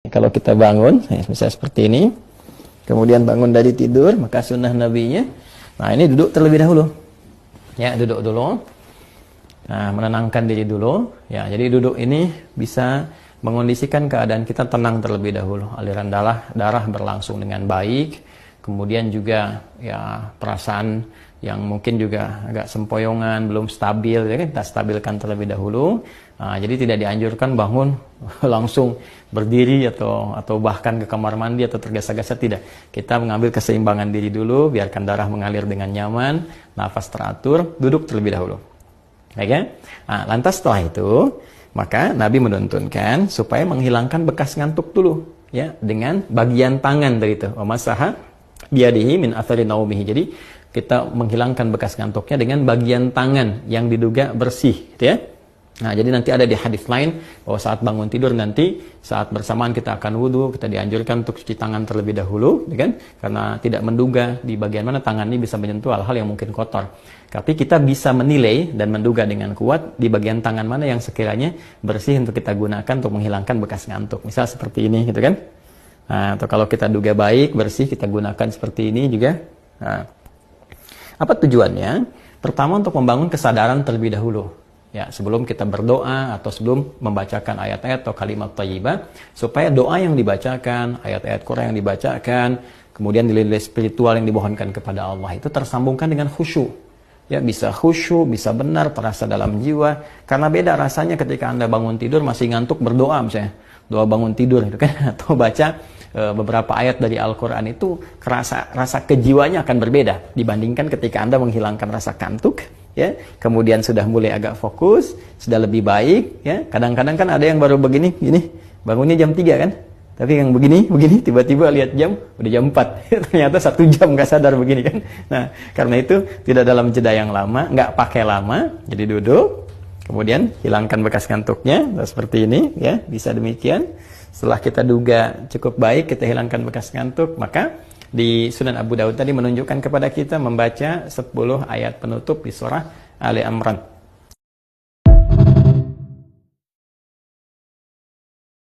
Kalau kita bangun, misalnya seperti ini, kemudian bangun dari tidur, maka sunnah nabinya, nah ini duduk terlebih dahulu. Ya, duduk dulu. Nah, menenangkan diri dulu. Ya, jadi duduk ini bisa mengondisikan keadaan kita tenang terlebih dahulu. Aliran darah berlangsung dengan baik. Kemudian juga ya perasaan yang mungkin juga agak sempoyongan, belum stabil, ya kan? Kita stabilkan terlebih dahulu. Nah, jadi tidak dianjurkan bangun langsung berdiri atau bahkan ke kamar mandi atau tergesa-gesa, tidak. Kita mengambil keseimbangan diri dulu, biarkan darah mengalir dengan nyaman, nafas teratur, duduk terlebih dahulu. Ya kan? Nah, lantas setelah itu, maka Nabi menuntunkan supaya menghilangkan bekas ngantuk dulu, ya, dengan bagian tangan dari itu. Masaha biadihi min athari naumihi. Jadi kita menghilangkan bekas ngantuknya dengan bagian tangan yang diduga bersih, gitu ya. Nah, jadi nanti ada di hadis lain bahwa saat bangun tidur nanti saat bersamaan kita akan wudhu, kita dianjurkan untuk cuci tangan terlebih dahulu, ya kan? Karena tidak menduga di bagian mana tangan ini bisa menyentuh hal-hal yang mungkin kotor. Tapi kita bisa menilai dan menduga dengan kuat di bagian tangan mana yang sekiranya bersih untuk kita gunakan untuk menghilangkan bekas ngantuk. Misal seperti ini, gitu kan? Nah, atau kalau kita duga baik, bersih, kita gunakan seperti ini juga. Nah, apa tujuannya? Pertama, untuk membangun kesadaran terlebih dahulu. Ya, sebelum kita berdoa atau sebelum membacakan ayat-ayat atau kalimat thayyibah, supaya doa yang dibacakan, ayat-ayat Quran yang dibacakan, kemudian nilai-nilai spiritual yang dimohonkan kepada Allah itu tersambungkan dengan khusyuk. Ya, bisa khusyuk, bisa benar, terasa dalam jiwa. Karena beda rasanya ketika Anda bangun tidur masih ngantuk berdoa misalnya. Doa bangun tidur itu kan, atau baca beberapa ayat dari Al-Quran itu rasa kejiwanya akan berbeda dibandingkan ketika Anda menghilangkan rasa kantuk, ya, kemudian sudah mulai agak fokus, sudah lebih baik, ya. Kadang-kadang kan ada yang baru begini, bangunnya jam 3 kan, tapi yang begini, tiba-tiba lihat jam, udah jam 4, ternyata 1 jam nggak sadar begini kan. Nah, karena itu tidak dalam jeda yang lama, nggak pakai lama, jadi duduk, kemudian hilangkan bekas kantuknya, seperti ini, ya, bisa demikian. Setelah kita duga cukup baik, kita hilangkan bekas ngantuk, maka di Sunan Abu Dawud tadi menunjukkan kepada kita membaca 10 ayat penutup di surah Ali Imran.